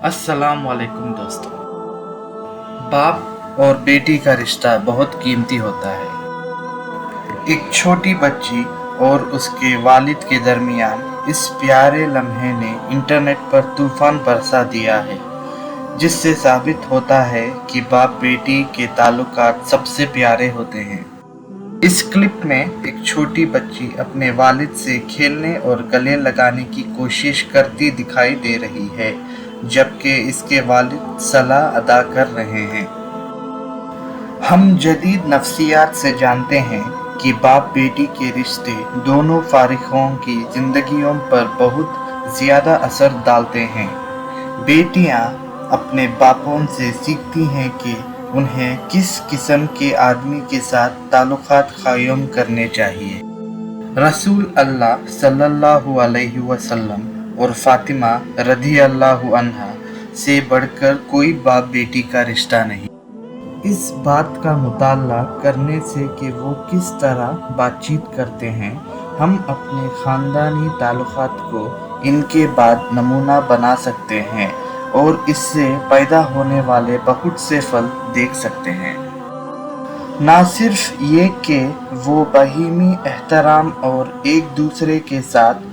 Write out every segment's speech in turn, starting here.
अस्सलाम वालेकुम दोस्तों। बाप और बेटी का रिश्ता बहुत कीमती होता है। एक छोटी बच्ची और उसके वालिद के दरमियान इस प्यारे लम्हे ने इंटरनेट पर तूफान बरसा दिया है, जिससे साबित होता है कि बाप बेटी के ताल्लुकात सबसे प्यारे होते हैं। इस क्लिप में एक छोटी बच्ची अपने वालिद से खेलने और गले लगाने की कोशिश करती दिखाई दे रही है, जबकि इसके वालिद सलाह अदा कर रहे हैं। हम जदीद नफ्सियात से जानते हैं कि बाप बेटी के रिश्ते दोनों फारिकों की जिंदगियों पर बहुत ज़्यादा असर डालते हैं। बेटियां अपने बापों से सीखती हैं कि उन्हें किस किस्म के आदमी के साथ ताल्लुकात कायम करने चाहिए। रसूल अल्लाह सल्लल्लाहु अलैहि वसल्लम और फातिमा रज़ी अल्लाहु अन्हा से बढ़कर कोई बाप बेटी का रिश्ता नहीं। इस बात का मुताला करने से कि वो किस तरह बातचीत करते हैं, हम अपने ख़ानदानी ताल्लुकात को इनके बाद नमूना बना सकते हैं और इससे पैदा होने वाले बहुत से फल देख सकते हैं। ना सिर्फ ये कि वो बहीमी एहतराम और एक दूसरे के साथ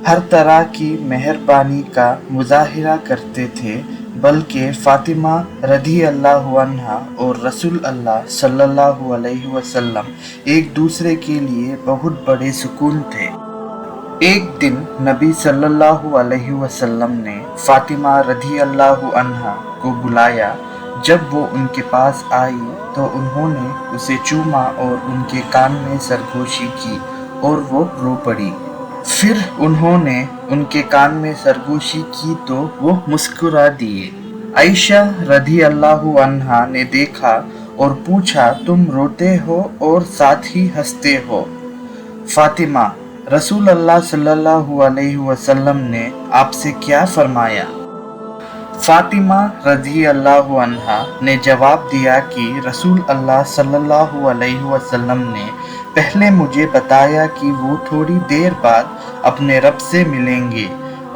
हर तरह की मेहरबानी का मुजाहिरा करते थे, बल्कि फातिमा रज़ी अल्लाहु अन्हा और रसूल अल्लाह सल्लल्लाहु अलैहि वसल्लम एक दूसरे के लिए बहुत बड़े सुकून थे। एक दिन नबी सल्लल्लाहु अलैहि वसल्लम ने फातिमा रज़ी अल्लाहु अन्हा को बुलाया। जब वो उनके पास आई तो उन्होंने उसे चूमा और उनके कान में सरगोशी की और वो रो पड़ी। फिर उन्होंने उनके कान में सरगोशी की तो वो मुस्कुरा दिए। आयशा रज़ी अल्लाहु अन्हा ने देखा और पूछा, तुम रोते हो और साथ ही हंसते हो? फातिमा, रसूल अल्लाह सल्लल्लाहु अलैहि वसल्लम ने आपसे क्या फरमाया? फातिमा रज़ी अल्लाहु अन्हा ने जवाब दिया कि रसूल अल्लाह सल्लल्लाहु अलैहि वसल्लम ने पहले मुझे बताया कि वो थोड़ी देर बाद अपने रब से मिलेंगे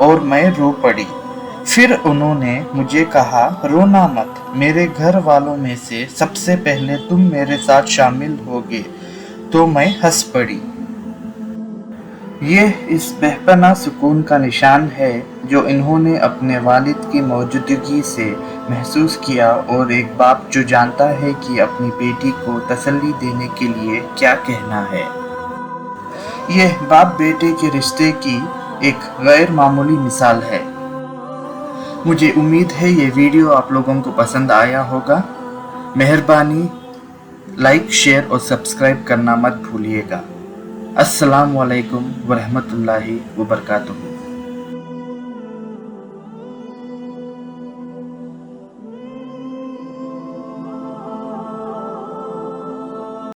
और मैं रो पड़ी। फिर उन्होंने मुझे कहा, रोना मत, मेरे घर वालों में से सबसे पहले तुम मेरे साथ शामिल होगे। तो मैं हंस पड़ी। यह इस बेपनाह सुकून का निशान है जो इन्होंने अपने वालिद की मौजूदगी से महसूस किया, और एक बाप जो जानता है कि अपनी बेटी को तसल्ली देने के लिए क्या कहना है। यह बाप बेटे के रिश्ते की एक गैर मामूली मिसाल है। मुझे उम्मीद है ये वीडियो आप लोगों को पसंद आया होगा। मेहरबानी लाइक, शेयर और सब्सक्राइब करना मत भूलिएगा। अस्सलाम वालेकुम व रहमतुल्लाहि व बरकातुहू।